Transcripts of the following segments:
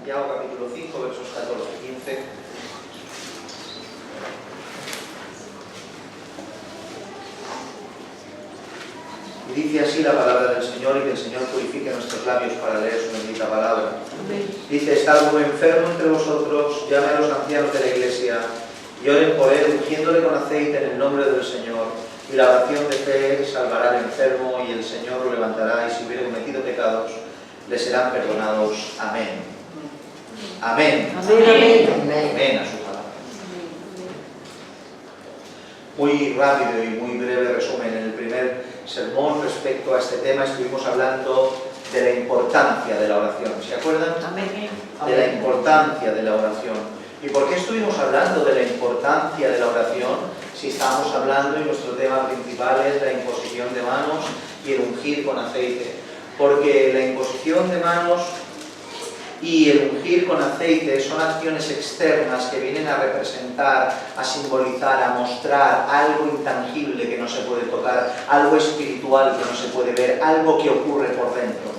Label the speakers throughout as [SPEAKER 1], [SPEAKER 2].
[SPEAKER 1] Santiago capítulo 5, versos 14 y 15. Y dice así la palabra del Señor, y que el Señor purifique nuestros labios para leer su bendita palabra. Dice: ¿está alguno enfermo entre vosotros? Llame a los ancianos de la iglesia y oren por él, ungiéndole con aceite en el nombre del Señor. Y la oración de fe salvará al enfermo, y el Señor lo levantará, y si hubiere cometido pecados, le serán perdonados. Amén. Amén.
[SPEAKER 2] Amén.
[SPEAKER 1] Amén a su palabra. Muy rápido y muy breve resumen. En el primer sermón respecto a este tema estuvimos hablando de la importancia de la oración. ¿Se acuerdan?
[SPEAKER 2] Amén.
[SPEAKER 1] De la importancia de la oración. ¿Y por qué estuvimos hablando de la importancia de la oración? Si estamos hablando, y nuestro tema principal es la imposición de manos y el ungir con aceite. Porque la imposición de manos y el ungir con aceite son acciones externas que vienen a representar, a simbolizar, a mostrar algo intangible que no se puede tocar, algo espiritual que no se puede ver, algo que ocurre por dentro.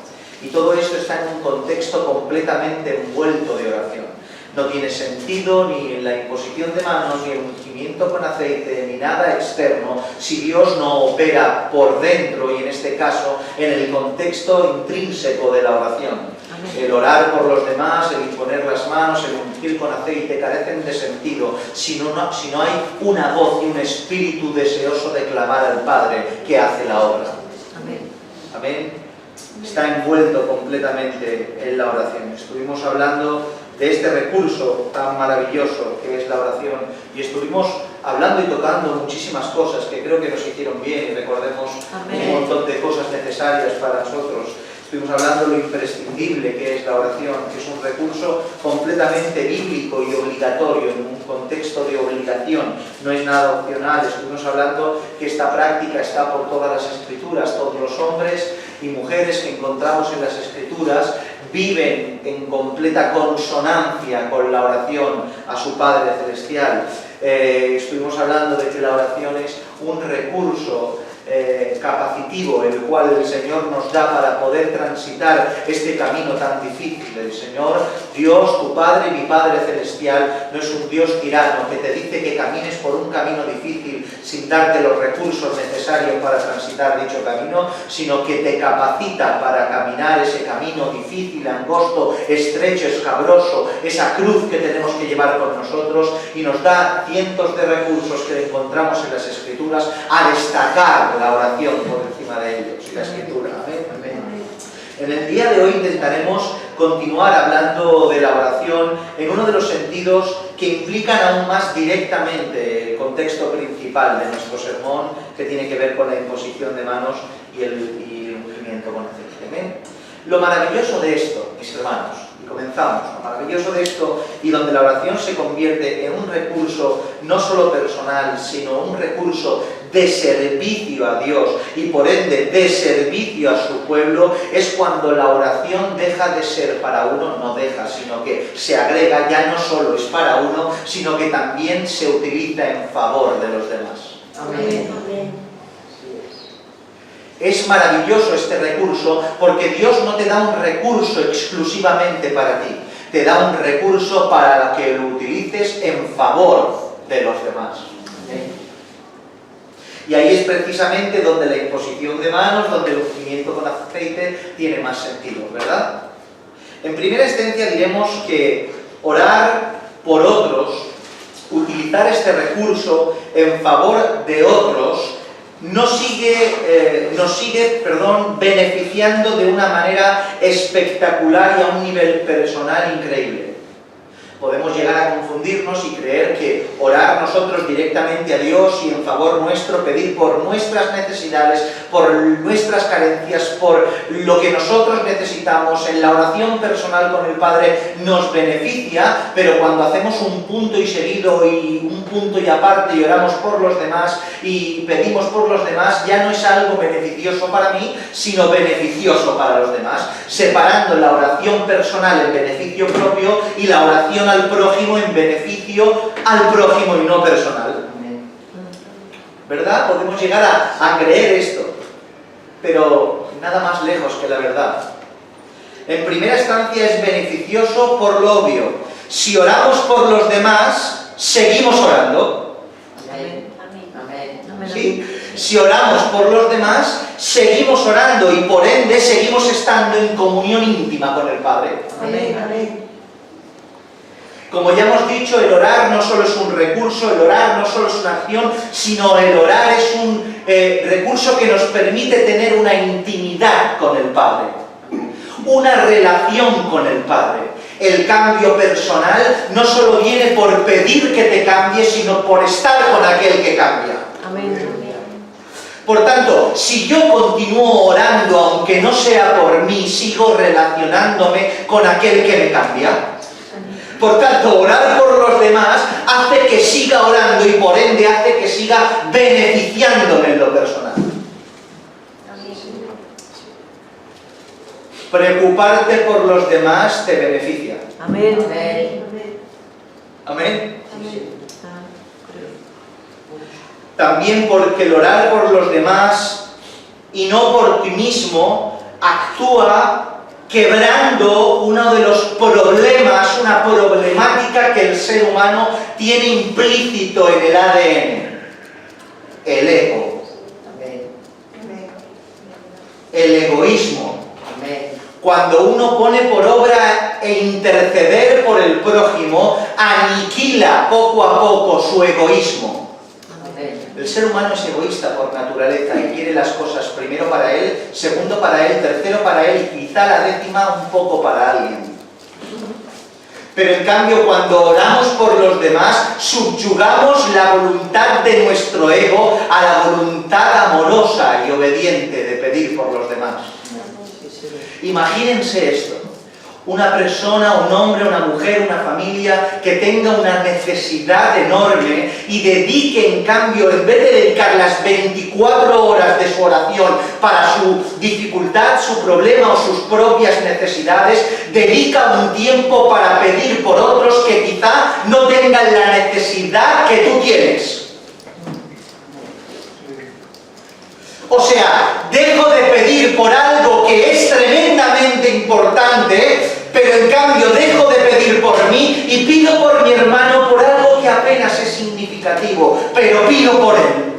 [SPEAKER 1] Y todo esto está en un contexto completamente envuelto de oración. No tiene sentido ni en la imposición de manos, ni el ungimiento con aceite, ni nada externo, si Dios no opera por dentro, y en este caso en el contexto intrínseco de la oración. El orar por los demás, el imponer las manos, el ungir con aceite carecen de sentido si no hay una voz y un espíritu deseoso de clamar al Padre que hace la obra.
[SPEAKER 2] Amén.
[SPEAKER 1] Amén. Está envuelto completamente en la oración. Estuvimos hablando de este recurso tan maravilloso que es la oración, y estuvimos hablando y tocando muchísimas cosas que creo que nos hicieron bien, y recordemos un montón de cosas necesarias para nosotros. Estuvimos hablando de lo imprescindible que es la oración, que es un recurso completamente bíblico y obligatorio, en un contexto de obligación, no es nada opcional. Estuvimos hablando que esta práctica está por todas las Escrituras. Todos los hombres y mujeres que encontramos en las Escrituras viven en completa consonancia con la oración a su Padre Celestial. Estuvimos hablando de que la oración es un recurso capacitivo, el cual el Señor nos da para poder transitar este camino tan difícil. El Señor, Dios, tu Padre, mi Padre Celestial, no es un Dios tirano que te dice que camines por un camino difícil sin darte los recursos necesarios para transitar dicho camino, sino que te capacita para caminar ese camino difícil, angosto, estrecho, escabroso, esa cruz que tenemos que llevar con nosotros, y nos da cientos de recursos que encontramos en las Escrituras a destacar la oración por encima de ellos y la Escritura. Amén. Amén. En el día de hoy intentaremos continuar hablando de la oración en uno de los sentidos que implican aún más directamente el contexto principal de nuestro sermón, que tiene que ver con la imposición de manos y el ungimiento con aceite. Amén. Lo maravilloso de esto, mis hermanos, y comenzamos, lo maravilloso de esto, y donde la oración se convierte en un recurso no solo personal, sino un recurso de servicio a Dios y por ende de servicio a su pueblo, es cuando la oración deja de ser para uno, no deja, sino que se agrega, ya no solo es para uno, sino que también se utiliza en favor de los demás.
[SPEAKER 2] Amén. Amén.
[SPEAKER 1] Es maravilloso este recurso, porque Dios no te da un recurso exclusivamente para ti, te da un recurso para que lo utilices en favor de los demás. Y ahí es precisamente donde la imposición de manos, donde el ungimiento con aceite tiene más sentido, ¿verdad? En primera instancia diremos que orar por otros, utilizar este recurso en favor de otros, nos sigue beneficiando de una manera espectacular y a un nivel personal increíble. Podemos llegar a confundirnos y creer que orar nosotros directamente a Dios y en favor nuestro, pedir por nuestras necesidades, por nuestras carencias, por lo que nosotros necesitamos, en la oración personal con el Padre nos beneficia, pero cuando hacemos un punto y seguido y un punto y aparte y oramos por los demás y pedimos por los demás, ya no es algo beneficioso para mí, sino beneficioso para los demás, separando la oración personal en beneficio propio y la oración al prójimo en beneficio al prójimo y no personal. ¿Verdad? Podemos llegar a creer esto, pero nada más lejos que la verdad. En primera instancia es beneficioso por lo obvio. Si oramos por los demás, seguimos orando.
[SPEAKER 2] Amén. Amén.
[SPEAKER 1] ¿Sí? Si oramos por los demás, seguimos orando y por ende seguimos estando en comunión íntima con el Padre.
[SPEAKER 2] Amén. Amén.
[SPEAKER 1] Como ya hemos dicho, el orar no solo es un recurso, el orar no solo es una acción, sino el orar es un recurso que nos permite tener una intimidad con el Padre, una relación con el Padre. El cambio personal no solo viene por pedir que te cambie, sino por estar con aquel que cambia.
[SPEAKER 2] Amén.
[SPEAKER 1] Por tanto, si yo continúo orando, aunque no sea por mí, sigo relacionándome con aquel que me cambia. Por tanto, orar por los demás hace que siga orando y por ende hace que siga beneficiándome en lo personal. Preocuparte por los demás te beneficia.
[SPEAKER 2] Amén.
[SPEAKER 1] Amén. También porque el orar por los demás y no por ti mismo actúa quebrando uno de los problemas, una problemática que el ser humano tiene implícito en el ADN, el ego, el egoísmo. Cuando uno pone por obra e interceder por el prójimo, aniquila poco a poco su egoísmo. El ser humano es egoísta por naturaleza y quiere las cosas primero para él, segundo para él, tercero para él y quizá la décima un poco para alguien. Pero en cambio, cuando oramos por los demás, subyugamos la voluntad de nuestro ego a la voluntad amorosa y obediente de pedir por los demás. Imagínense esto. Una persona, un hombre, una mujer, una familia que tenga una necesidad enorme y dedique, en cambio, en vez de dedicar las 24 horas de su oración para su dificultad, su problema o sus propias necesidades, dedica un tiempo para pedir por otros que quizá no tengan la necesidad que tú tienes. O sea, dejo de pedir por algo que es tremendamente importante, pero en cambio dejo de pedir por mí y pido por mi hermano por algo que apenas es significativo, pero pido por él.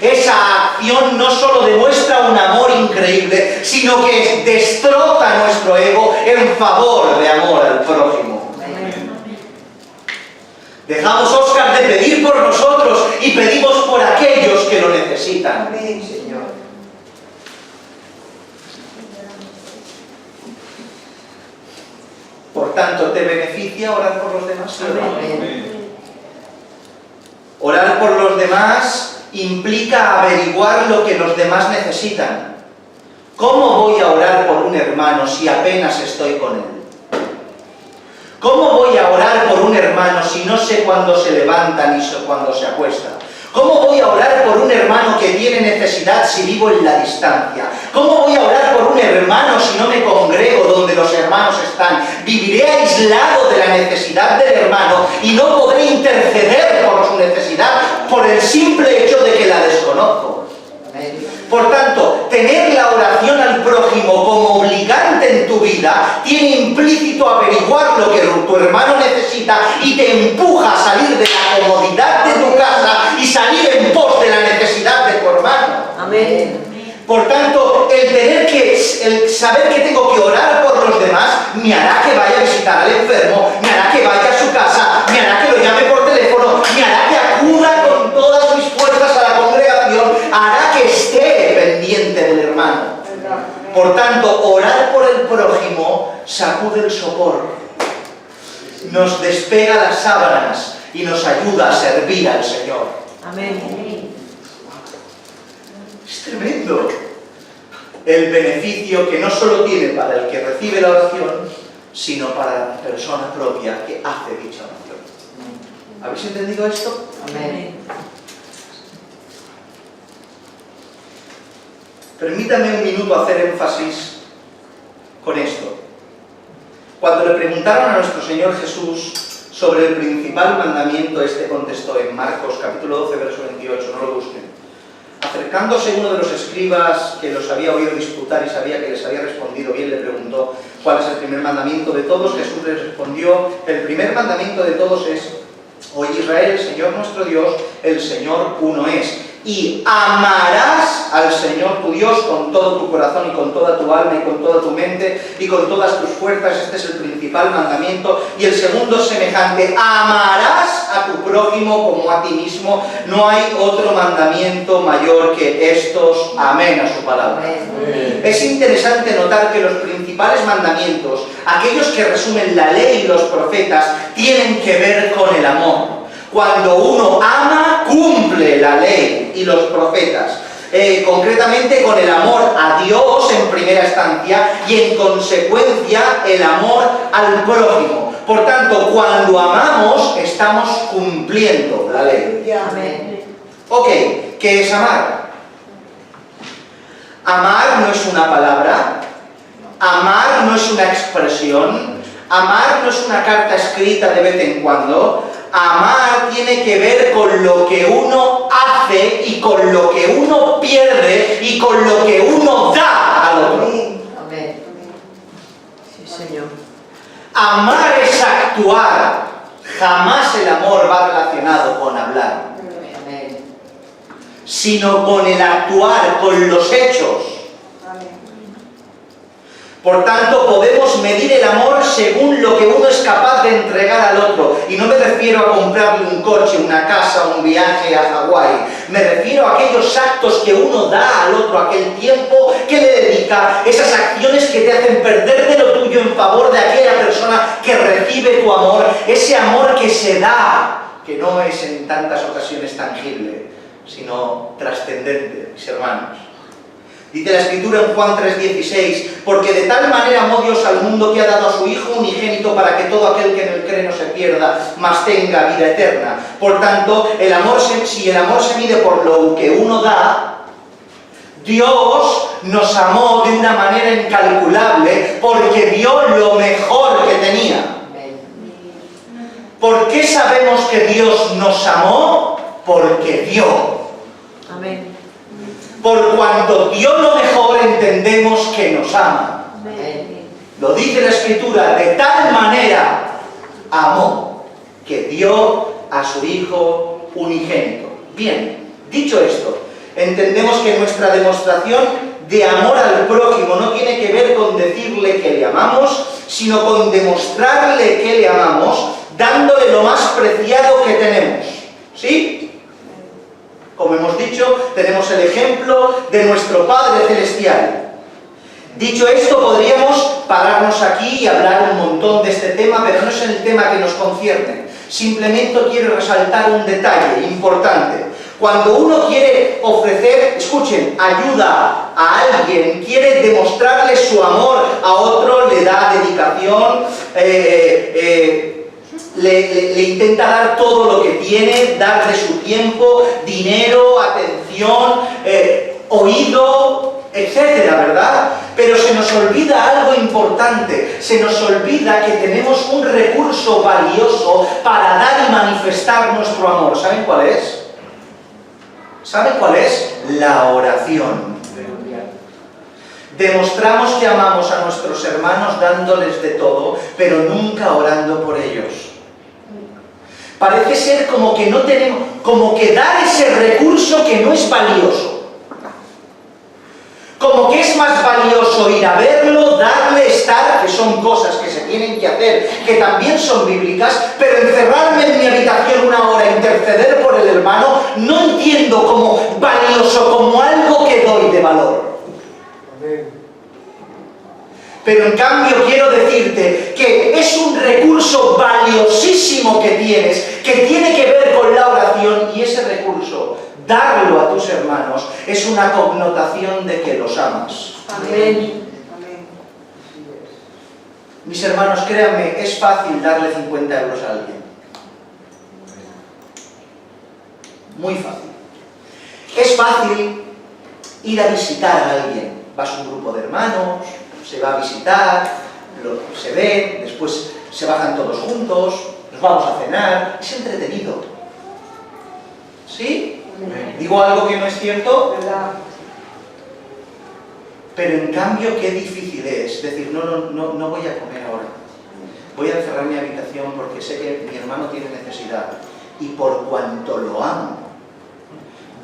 [SPEAKER 1] Esa acción no solo demuestra un amor increíble, sino que destroza nuestro ego en favor de amor al prójimo. Dejamos, Óscar, de pedir por nosotros y pedimos por aquellos que lo necesitan.
[SPEAKER 2] Amén, Señor.
[SPEAKER 1] Por tanto, ¿te beneficia orar por los demás?
[SPEAKER 2] Amén.
[SPEAKER 1] Orar por los demás implica averiguar lo que los demás necesitan. ¿Cómo voy a orar por un hermano si apenas estoy con él? ¿Cómo voy a orar por un hermano si no sé cuándo se levanta ni cuándo se acuesta? ¿Cómo voy a orar por un hermano que tiene necesidad si vivo en la distancia? ¿Cómo voy a orar por un hermano si no me congrego donde los hermanos están? Viviré aislado de la necesidad del hermano y no podré interceder por su necesidad por el simple hecho de que la desconozco. Por tanto, tener la oración al prójimo como obligante en tu vida tiene implícito averiguar lo que tu hermano necesita y te empuja a salir de la comodidad de tu casa y salir en pos de la necesidad de tu hermano.
[SPEAKER 2] Amén.
[SPEAKER 1] Por tanto, el saber que tengo que orar por los demás me hará que vaya a visitar al enfermo, me hará que vaya a su casa, me hará que lo llame por teléfono, me hará que acuda con todas mis fuerzas a la congregación, hará que esté pendiente del hermano. Por tanto, orar por el prójimo sacude el sopor, nos despega las sábanas y nos ayuda a servir al Señor.
[SPEAKER 2] Amén.
[SPEAKER 1] Es tremendo el beneficio que no solo tiene para el que recibe la oración, sino para la persona propia que hace dicha oración. ¿Habéis entendido esto?
[SPEAKER 2] Amén.
[SPEAKER 1] Permítame un minuto hacer énfasis con esto. Cuando le preguntaron a nuestro Señor Jesús sobre el principal mandamiento, este contestó en Marcos capítulo 12, verso 28, no lo busquen. acercándose uno de los escribas que los había oído disputar y sabía que les había respondido bien, le preguntó cuál es el primer mandamiento de todos. Jesús les respondió: el primer mandamiento de todos es: oye Israel, el Señor nuestro Dios, el Señor uno es. Y amarás al Señor tu Dios con todo tu corazón y con toda tu alma y con toda tu mente y con todas tus fuerzas. Este es el principal mandamiento. Y el segundo es semejante: amarás a tu prójimo como a ti mismo. No hay otro mandamiento mayor que estos. Amén a su palabra. Es interesante notar que los principales mandamientos, aquellos que resumen la ley y los profetas, tienen que ver con el amor. Cuando uno ama, cumple la ley y los profetas. Concretamente con el amor a Dios en primera instancia y en consecuencia el amor al prójimo. Por tanto, cuando amamos, estamos cumpliendo la ley.
[SPEAKER 2] Amén.
[SPEAKER 1] Ok, ¿qué es amar? Amar no es una palabra, amar no es una expresión, amar no es una carta escrita de vez en cuando. Amar tiene que ver con lo que uno hace y con lo que uno pierde y con lo que uno da al otro.
[SPEAKER 2] Amén. Sí, Señor.
[SPEAKER 1] Amar es actuar. Jamás el amor va relacionado con hablar,
[SPEAKER 2] Amén.
[SPEAKER 1] sino con el actuar, con los hechos. Por tanto, podemos medir el amor según lo que uno es capaz de entregar al otro. Y no me refiero a comprarle un coche, una casa, un viaje a Hawái. Me refiero a aquellos actos que uno da al otro, aquel tiempo que le dedica, esas acciones que te hacen perder de lo tuyo en favor de aquella persona que recibe tu amor. Ese amor que se da, que no es en tantas ocasiones tangible, sino trascendente, mis hermanos. Dice la Escritura en Juan 3:16: porque de tal manera amó Dios al mundo que ha dado a su Hijo unigénito para que todo aquel que en él cree no se pierda, mas tenga vida eterna. Por tanto, si el amor se mide por lo que uno da, Dios nos amó de una manera incalculable porque dio lo mejor que tenía. ¿Por qué sabemos que Dios nos amó? Porque dio.
[SPEAKER 2] Amén.
[SPEAKER 1] Por cuanto dio lo mejor, entendemos que nos ama.
[SPEAKER 2] Amén.
[SPEAKER 1] Lo dice la Escritura: de tal manera amó, que dio a su Hijo unigénito. Bien, dicho esto, entendemos que nuestra demostración de amor al prójimo no tiene que ver con decirle que le amamos, sino con demostrarle que le amamos, dándole lo más preciado que tenemos. ¿Sí? Como hemos dicho, tenemos el ejemplo de nuestro Padre Celestial. Dicho esto, podríamos pararnos aquí y hablar un montón de este tema, pero no es el tema que nos concierne. Simplemente quiero resaltar un detalle importante. Cuando uno quiere ofrecer, escuchen, ayuda a alguien, quiere demostrarle su amor a otro, le da dedicación, le intenta dar todo lo que tiene, dar de su tiempo, dinero, atención, oído, etcétera, ¿verdad? Pero se nos olvida algo importante, se nos olvida que tenemos un recurso valioso para dar y manifestar nuestro amor. ¿Saben cuál es? ¿Saben cuál es? La oración. Demostramos que amamos a nuestros hermanos dándoles de todo, pero nunca orando por ellos. Parece ser como que no tenemos, como que dar ese recurso que no es valioso. Como que es más valioso ir a verlo, darle, estar, que son cosas que se tienen que hacer, que también son bíblicas, pero encerrarme en mi habitación una hora, interceder por el hermano, no entiendo como valioso, como algo que doy de valor. Pero en cambio quiero decirte que es un recurso valiosísimo que tienes, que tiene que ver con la oración, y ese recurso, darlo a tus hermanos, es una connotación de que los amas.
[SPEAKER 2] Amén.
[SPEAKER 1] Mis hermanos, créanme, es fácil darle 50 euros a alguien. Muy fácil. Es fácil ir a visitar a alguien. Vas a un grupo de hermanos, se va a visitar, se ven, después se bajan todos juntos, nos vamos a cenar, es entretenido. ¿Sí? ¿Digo algo que no es cierto?
[SPEAKER 2] ¿Verdad?
[SPEAKER 1] Pero en cambio, qué difícil es decir, no voy a comer ahora. Voy a encerrar mi habitación porque sé que mi hermano tiene necesidad. Y por cuanto lo amo,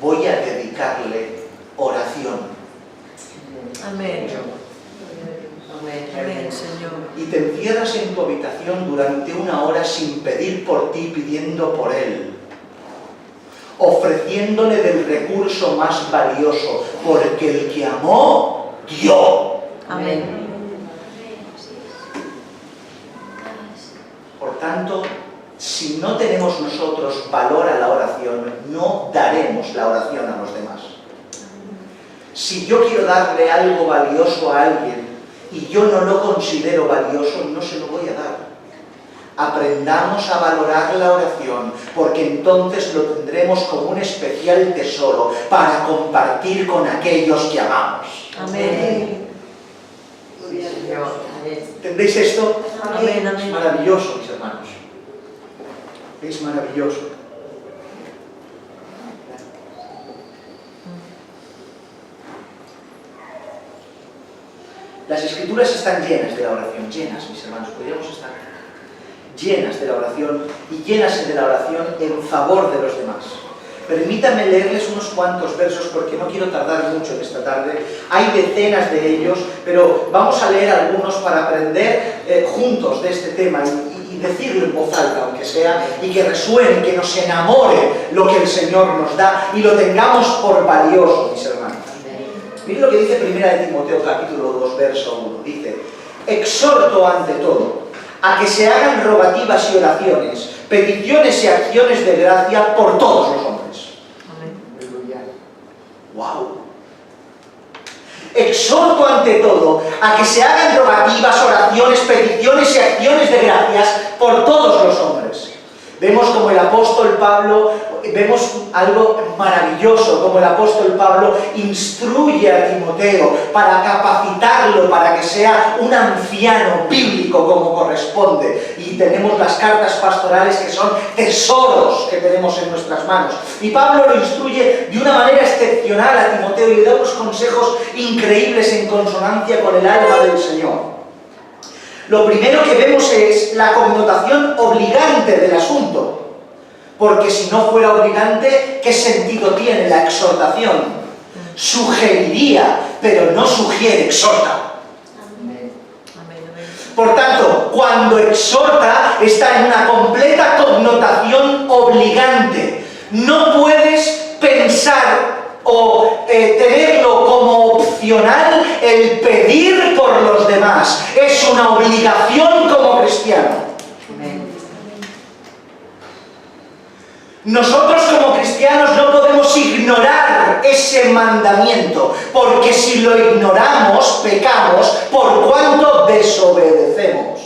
[SPEAKER 1] voy a dedicarle oración.
[SPEAKER 2] Amén. Amén, Señor.
[SPEAKER 1] Y te encierras en tu habitación durante 1 hora sin pedir por ti, pidiendo por él. Ofreciéndole del recurso más valioso, porque el que amó, dio.
[SPEAKER 2] Amén.
[SPEAKER 1] Por tanto, si no tenemos nosotros valor a la oración, no daremos la oración a los demás. Si yo quiero darle algo valioso a alguien y yo no lo considero valioso, no se lo voy a dar. Aprendamos a valorar la oración, porque entonces lo tendremos como un especial tesoro para compartir con aquellos que amamos.
[SPEAKER 2] Amén.
[SPEAKER 1] ¿Entendéis esto?
[SPEAKER 2] Amén, amén.
[SPEAKER 1] Es maravilloso, mis hermanos. Es maravilloso. Las Escrituras están llenas de la oración, llenas, mis hermanos, podríamos estar llenas de la oración y llenas de la oración en favor de los demás. Permítanme leerles unos cuantos versos porque no quiero tardar mucho en esta tarde. Hay decenas de ellos, pero vamos a leer algunos para aprender juntos de este tema y decirlo en voz alta, aunque sea, y que resuene, que nos enamore lo que el Señor nos da y lo tengamos por valioso, mis hermanos. Miren lo que dice 1 de Timoteo capítulo 2, verso 1. Dice: exhorto ante todo a que se hagan rogativas y oraciones, peticiones y acciones de gracia por todos los hombres. ¡Wow! Exhorto ante todo a que se hagan rogativas, oraciones, peticiones y acciones de gracias por todos los hombres. Vemos como el apóstol Pablo, vemos algo maravilloso, como el apóstol Pablo instruye a Timoteo para capacitarlo, para que sea un anciano bíblico como corresponde. Y tenemos las cartas pastorales que son tesoros que tenemos en nuestras manos. Y Pablo lo instruye de una manera excepcional a Timoteo y le da unos consejos increíbles en consonancia con el alma del Señor. Lo primero que vemos es la connotación obligante del asunto, porque si no fuera obligante, ¿qué sentido tiene la exhortación? Sugeriría, pero no sugiere, exhorta. Por tanto, cuando exhorta, está en una completa connotación obligante. No puedes pensar o tenerlo como opcional el pedir por los demás. Es una obligación como cristiano. Nosotros como cristianos no podemos ignorar ese mandamiento, porque si lo ignoramos, pecamos por cuanto desobedecemos.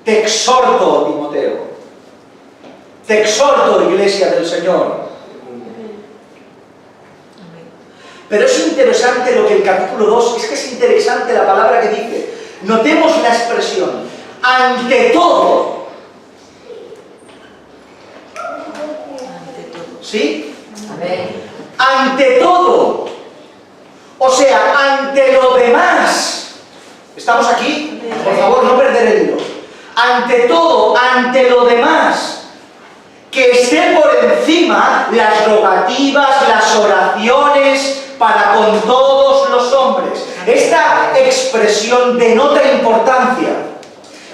[SPEAKER 1] Te exhorto, Timoteo. Te exhorto, Iglesia del Señor. Pero es interesante lo que el capítulo 2, es que es interesante la palabra que dice. Notemos la expresión, ante todo. ¿Sí?
[SPEAKER 2] Amén.
[SPEAKER 1] Ante todo. O sea, ante lo demás. ¿Estamos aquí? Por favor, no perder el hilo. Ante todo, ante lo demás. Que esté por encima las rogativas, las oraciones para con todos los hombres. Esta expresión denota importancia.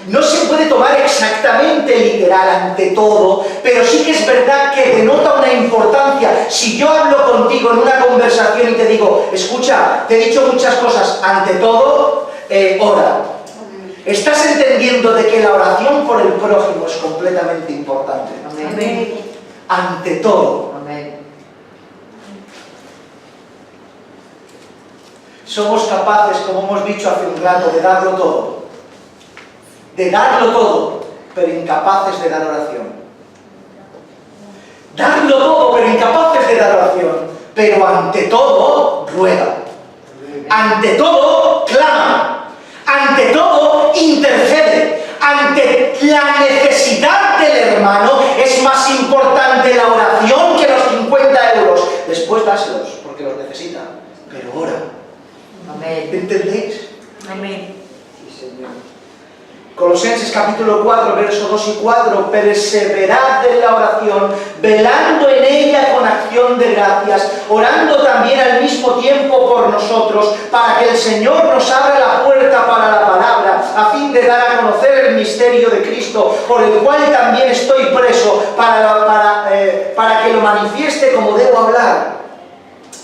[SPEAKER 1] No se puede tomar exactamente literal ante todo, pero sí que es verdad que denota una importancia. Si yo hablo contigo en una conversación y te digo, escucha, te he dicho muchas cosas, ante todo, ora. ¿Estás entendiendo de que la oración por el prójimo es completamente importante?
[SPEAKER 2] Amén.
[SPEAKER 1] Ante todo.
[SPEAKER 2] Amén.
[SPEAKER 1] Somos capaces, como hemos dicho hace un rato, de darlo todo. De darlo todo, pero incapaces de dar oración. Darlo todo, pero incapaces de dar oración. Pero ante todo, ruega. Ante todo, clama. Ante todo, intercede. Ante la necesidad del hermano, es más importante la oración que los después dáselos, porque los necesita. Pero ora.
[SPEAKER 2] Amén.
[SPEAKER 1] ¿Entendéis?
[SPEAKER 2] Amén.
[SPEAKER 1] Sí, Señor. Colosenses capítulo 4, versos 2 y 4, perseverad en la oración, velando en ella con acción de gracias, orando también al mismo tiempo por nosotros, para que el Señor nos abra la puerta para la palabra, a fin de dar a conocer el misterio de Cristo, por el cual también estoy preso, para que lo manifieste como debo hablar.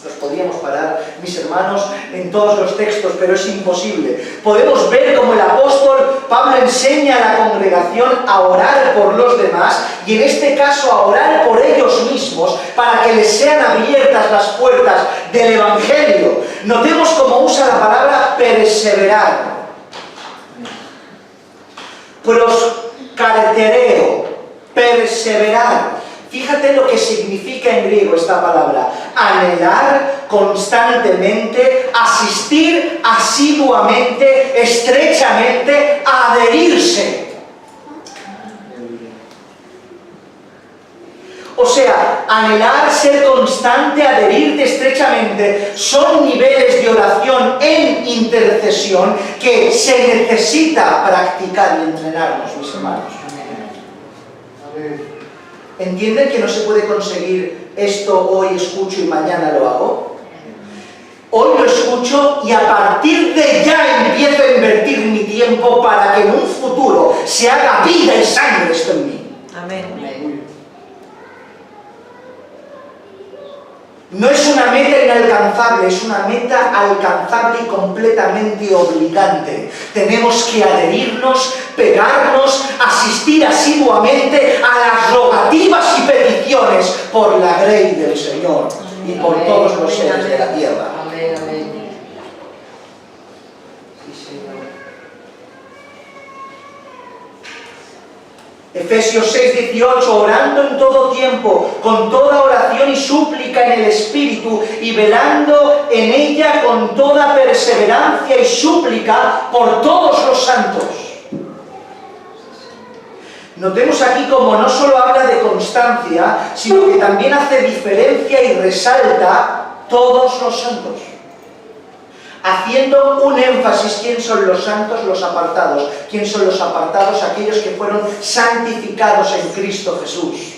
[SPEAKER 1] Nos podríamos parar, mis hermanos, en todos los textos, pero es imposible. Podemos ver cómo el apóstol Pablo enseña a la congregación a orar por los demás y en este caso a orar por ellos mismos para que les sean abiertas las puertas del Evangelio. Notemos cómo usa la palabra perseverar. Proskartereo, perseverar. Fíjate lo que significa en griego esta palabra: anhelar constantemente, asistir asiduamente, estrechamente, adherirse. O sea, anhelar, ser constante, adherirte estrechamente, son niveles de oración en intercesión que se necesita practicar y entrenarnos, mis hermanos. ¿Entienden que no se puede conseguir esto hoy escucho y mañana lo hago? Hoy lo escucho y a partir de ya empiezo a invertir mi tiempo para que en un futuro se haga vida y sangre esto en mí.
[SPEAKER 2] Amén.
[SPEAKER 1] No es una meta inalcanzable, es una meta alcanzable y completamente obligante. Tenemos que adherirnos, pegarnos, asistir asiduamente a las rogativas y peticiones por la grey del Señor y por todos los seres de la tierra.
[SPEAKER 2] Amén, amén.
[SPEAKER 1] Efesios 6:18, orando en todo tiempo, con toda oración y súplica en el Espíritu, y velando en ella con toda perseverancia y súplica por todos los santos. Notemos aquí como no solo habla de constancia, sino que también hace diferencia y resalta todos los santos, haciendo un énfasis: ¿quién son los santos? Los apartados. ¿Quién son los apartados? Aquellos que fueron santificados en Cristo Jesús.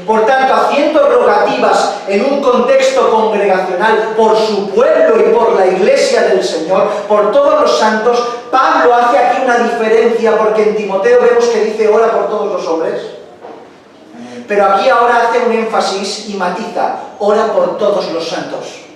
[SPEAKER 1] Por tanto, haciendo rogativas en un contexto congregacional por su pueblo y por la iglesia del Señor, por todos los santos, Pablo hace aquí una diferencia, porque en Timoteo vemos que dice ora por todos los hombres, pero aquí ahora hace un énfasis y matiza: ora por todos los santos.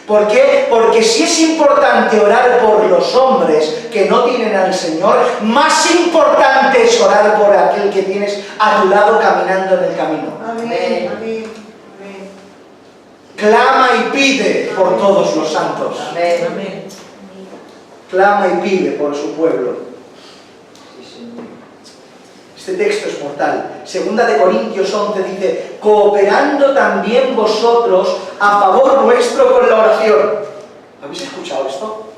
[SPEAKER 1] ¿Por qué? Porque si es importante orar por los hombres que no tienen al Señor, más importante es orar por aquel que tienes a tu lado caminando en el camino.
[SPEAKER 2] Amén.
[SPEAKER 3] Amén.
[SPEAKER 1] Clama y pide por todos los santos.
[SPEAKER 2] Amén. Amén.
[SPEAKER 1] Clama y pide por su pueblo. Este texto es mortal. Segunda de Corintios 11 dice: cooperando también vosotros a favor nuestro con la oración. ¿Habéis escuchado esto?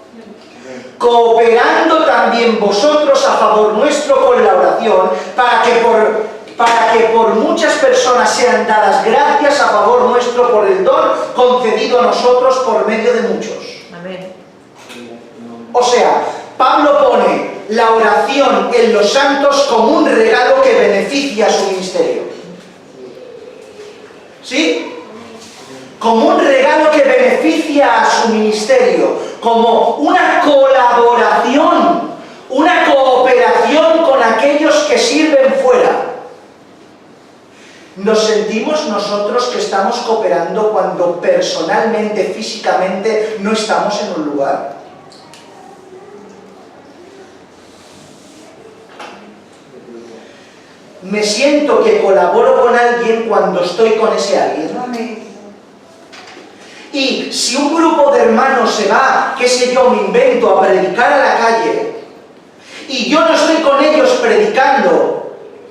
[SPEAKER 1] Cooperando también vosotros a favor nuestro con la oración, para que por muchas personas sean dadas gracias a favor nuestro por el don concedido a nosotros por medio de muchos.
[SPEAKER 2] Amén.
[SPEAKER 1] O sea, Pablo pone la oración en los santos como un regalo que beneficia a su ministerio. ¿Sí? Como un regalo que beneficia a su ministerio, como una colaboración, una cooperación con aquellos que sirven fuera. ¿Nos sentimos nosotros que estamos cooperando cuando personalmente, físicamente, no estamos en un lugar? Me siento que colaboro con alguien cuando estoy con ese alguien.
[SPEAKER 3] Amén.
[SPEAKER 1] Y si un grupo de hermanos se va, qué sé yo, me invento, a predicar a la calle, y yo no estoy con ellos predicando,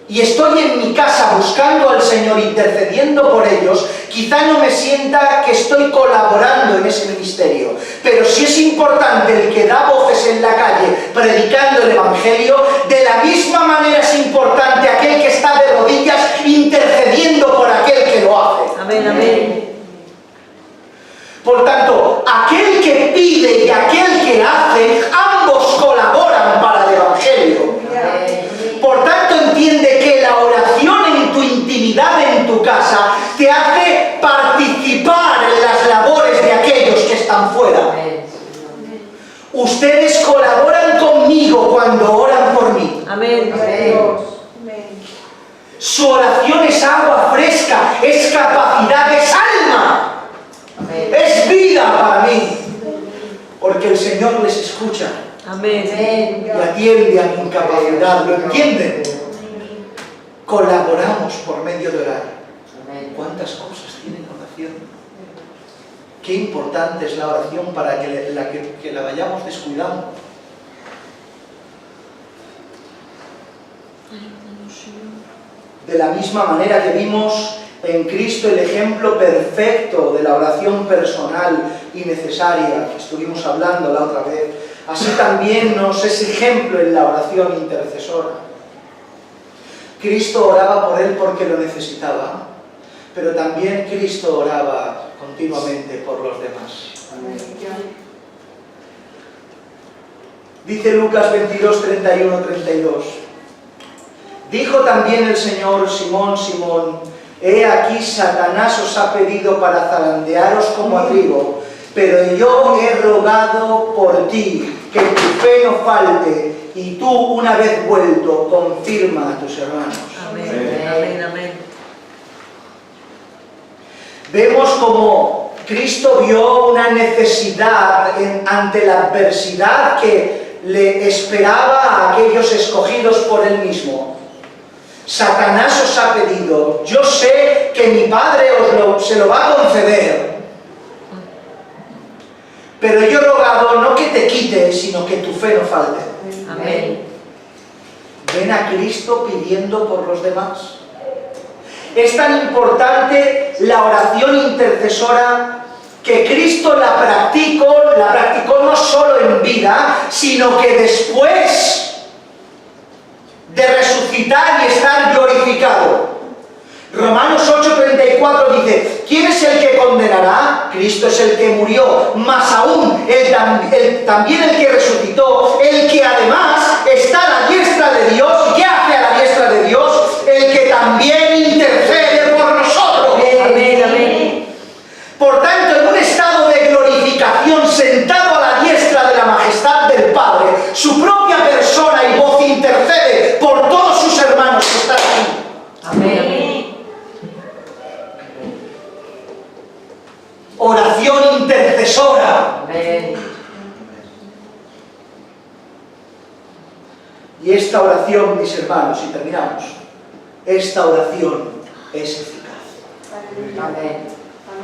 [SPEAKER 1] y estoy en mi casa buscando al Señor, intercediendo por ellos, quizá no me sienta que estoy colaborando en ese ministerio. Pero si es importante el que da voces en la calle predicando el Evangelio, de la misma manera es importante aquel que está de rodillas intercediendo por aquel que lo hace.
[SPEAKER 2] Amén. Amén, amén.
[SPEAKER 1] Por tanto, aquel que pide y aquel que hace, ambos colaboran para el Evangelio. Por tanto, entiende que la oración en tu intimidad, en tu casa, te hace participar en las labores de aquellos que están fuera. Ustedes colaboran conmigo cuando oran por mí.
[SPEAKER 2] Amén.
[SPEAKER 1] Su oración es agua fresca, es capacidad, es alma. Es vida para mí, porque el Señor les escucha
[SPEAKER 2] Amén.
[SPEAKER 1] y atiende a mi incapacidad. ¿Lo entienden? Colaboramos por medio de orar. ¿Cuántas cosas tiene la oración? Qué importante es la oración para que la vayamos descuidando. De la misma manera que vimos en Cristo el ejemplo perfecto de la oración personal y necesaria, que estuvimos hablando la otra vez, así también nos es ejemplo en la oración intercesora. Cristo oraba por él porque lo necesitaba, pero también Cristo oraba continuamente por los demás. Dice Lucas 22, 31, 32. Dijo también el Señor: Simón, Simón, he aquí Satanás os ha pedido para zarandearos como a trigo, pero yo he rogado por ti, que tu fe no falte, y tú, una vez vuelto, confirma a tus hermanos.
[SPEAKER 2] Amén. Amén. Amén.
[SPEAKER 1] Vemos como Cristo vio una necesidad ante la adversidad que le esperaba a aquellos escogidos por él mismo. Satanás os ha pedido, yo sé que mi Padre se lo va a conceder, pero yo he rogado no que te quite, sino que tu fe no falte.
[SPEAKER 2] Amén.
[SPEAKER 1] Ven a Cristo pidiendo por los demás. Es tan importante la oración intercesora que Cristo la practicó no solo en vida, sino que después de resucitar y estar glorificado. Romanos 8:34 dice: ¿quién es el que condenará? Cristo es el que murió, más aún también el que resucitó, el que además está a la diestra de Dios. ¿Y qué hace a la diestra de Dios? El que también intercede por nosotros.
[SPEAKER 2] Amén. Amén.
[SPEAKER 1] Por tanto, en un estado de glorificación, sentado a la diestra de la majestad del Padre, su propia persona y voz intercede por todos sus hermanos que están aquí.
[SPEAKER 2] Amén.
[SPEAKER 1] Oración intercesora.
[SPEAKER 2] Amén.
[SPEAKER 1] Y esta oración, mis hermanos, y terminamos, esta oración es eficaz.
[SPEAKER 2] Amén.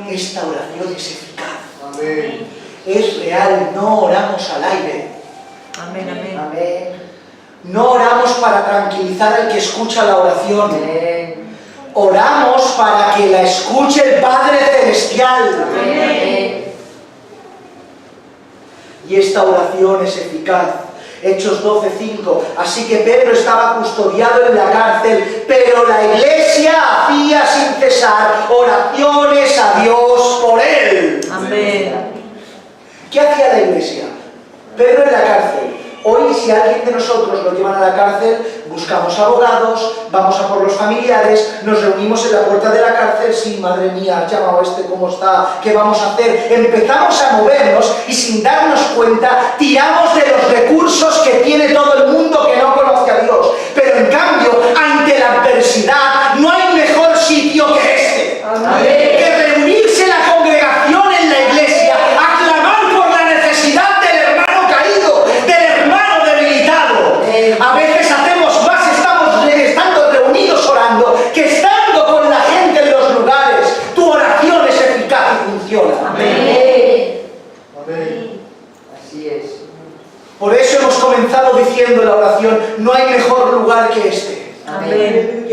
[SPEAKER 1] Esta oración es eficaz. Es real, no oramos al aire.
[SPEAKER 2] Amén. Amén.
[SPEAKER 3] Amén.
[SPEAKER 1] No oramos para tranquilizar al que escucha la oración.
[SPEAKER 3] Amén.
[SPEAKER 1] Oramos para que la escuche el Padre Celestial.
[SPEAKER 3] Amén.
[SPEAKER 1] Y esta oración es eficaz. Hechos 12:5. Así que Pedro estaba custodiado en la cárcel, pero la iglesia hacía sin cesar oraciones a Dios por él.
[SPEAKER 2] Amén.
[SPEAKER 1] ¿Qué hacía la iglesia? Pedro en la cárcel. Hoy, si alguien de nosotros lo llevan a la cárcel, buscamos abogados, vamos a por los familiares, nos reunimos en la puerta de la cárcel. Sí, madre mía, has llamado a este, ¿cómo está? ¿Qué vamos a hacer? Empezamos a movernos y, sin darnos cuenta, tiramos de los recursos que tiene todo el mundo que no conoce a Dios. Pero en cambio, ante la adversidad, no hay mejor sitio que este.
[SPEAKER 3] Amén.
[SPEAKER 1] Que reunirse la congregación en la iglesia, a clamar por la necesidad del hermano caído, del hermano debilitado. A veces hacemos más estando reunidos orando que estando con la gente en los lugares. Tu oración es eficaz y funciona.
[SPEAKER 2] Amén.
[SPEAKER 3] Amén. Así es.
[SPEAKER 1] Por eso hemos comenzado diciendo la oración: no hay mejor lugar que este.
[SPEAKER 2] Amén.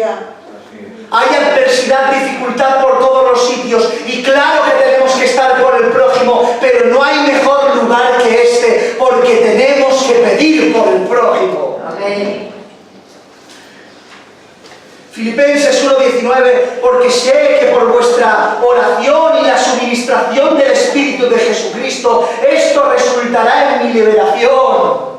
[SPEAKER 1] Hay adversidad, dificultad por todos los sitios, y claro que tenemos que estar por el prójimo, pero no hay mejor lugar que este, porque tenemos que pedir por el prójimo.
[SPEAKER 3] Amén.
[SPEAKER 1] Filipenses 1:19, porque sé que por vuestra oración oración y la suministración del Espíritu de Jesucristo, esto resultará en mi liberación.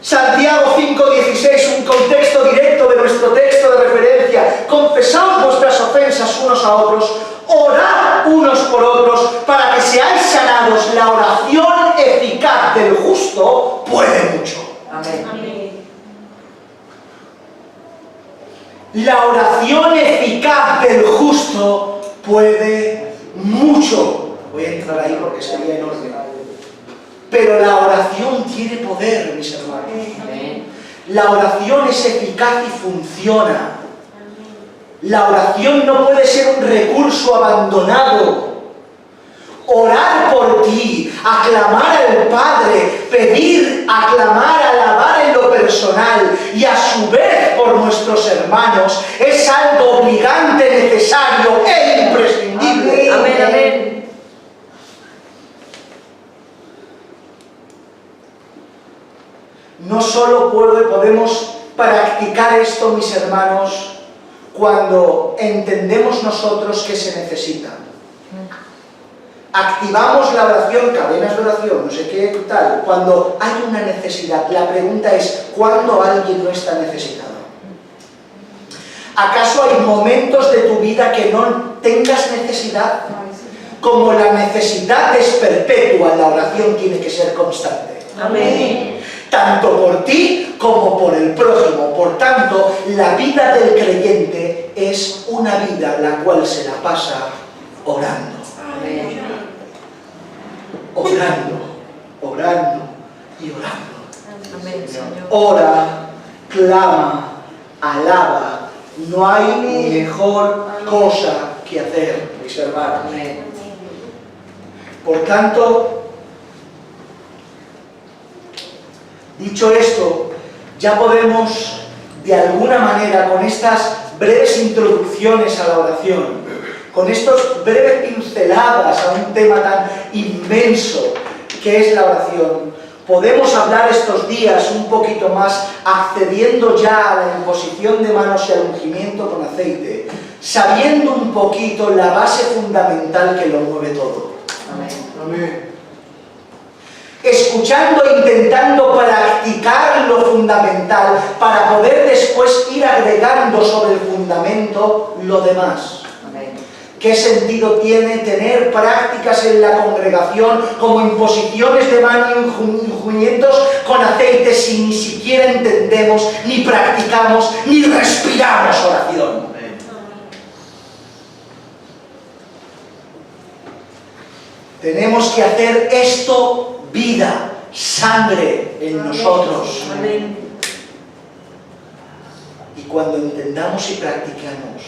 [SPEAKER 1] Santiago 5:16, un contexto directo de nuestro texto de referencia. Confesaos vuestras ofensas unos a otros, orad unos por otros para que seáis sanados. La oración eficaz del justo puede mucho.
[SPEAKER 3] Amén.
[SPEAKER 1] La oración eficaz del justo puede mucho. Voy a entrar ahí porque sería enorme. Pero la oración tiene poder, mis hermanos.
[SPEAKER 3] Amén.
[SPEAKER 1] La oración es eficaz y funciona. La oración no puede ser un recurso abandonado. Orar por ti, aclamar al Padre, pedir, aclamar, alabar en lo personal y a su vez por nuestros hermanos es algo obligante, necesario e imprescindible.
[SPEAKER 2] Amén, amén.
[SPEAKER 1] No solo podemos practicar esto, mis hermanos, cuando entendemos nosotros que se necesita. Activamos la oración, cadenas de oración, no sé qué tal, cuando hay una necesidad. La pregunta es, ¿cuándo alguien no está necesitado? ¿Acaso hay momentos de tu vida que no tengas necesidad? Como la necesidad es perpetua, la oración tiene que ser constante.
[SPEAKER 2] Amén.
[SPEAKER 1] Tanto por ti como por el prójimo. Por tanto, la vida del creyente es una vida la cual se la pasa orando.
[SPEAKER 3] Amén.
[SPEAKER 1] Orando, orando y orando.
[SPEAKER 2] Amén, Señor.
[SPEAKER 1] Ora, clama, alaba. No hay mejor cosa que hacer, mis hermanos.
[SPEAKER 3] Amén.
[SPEAKER 1] Por tanto, dicho esto, ya podemos, de alguna manera, con estas breves introducciones a la oración, con estas breves pinceladas a un tema tan inmenso que es la oración, podemos hablar estos días un poquito más, accediendo ya a la imposición de manos y al ungimiento con aceite, sabiendo un poquito la base fundamental que lo mueve todo.
[SPEAKER 3] Amén.
[SPEAKER 1] Amén. Escuchando e intentando practicar lo fundamental para poder después ir agregando sobre el fundamento lo demás.
[SPEAKER 3] Amén.
[SPEAKER 1] ¿Qué sentido tiene tener prácticas en la congregación como imposiciones de mano y ungimientos con aceite si ni siquiera entendemos, ni practicamos, ni respiramos oración? Tenemos que hacer esto vida, sangre en nosotros.
[SPEAKER 2] Amén.
[SPEAKER 1] Y cuando entendamos y practicamos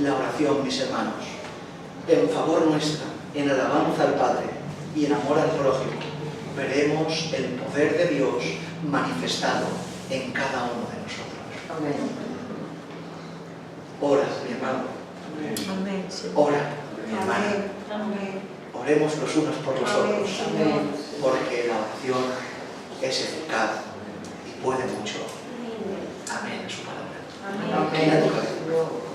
[SPEAKER 1] la oración, mis hermanos, en favor nuestra, en alabanza al Padre y en amor al prójimo, veremos el poder de Dios manifestado en cada uno de nosotros.
[SPEAKER 3] Amén.
[SPEAKER 1] Ora, mi hermano.
[SPEAKER 2] Amén, Señor.
[SPEAKER 1] Ora, mi hermana. Oremos los unos por los otros,
[SPEAKER 3] Amén.
[SPEAKER 1] porque la oración es eficaz y puede mucho. Amén, es su palabra.
[SPEAKER 3] Amén.
[SPEAKER 1] Inclina tu cabeza.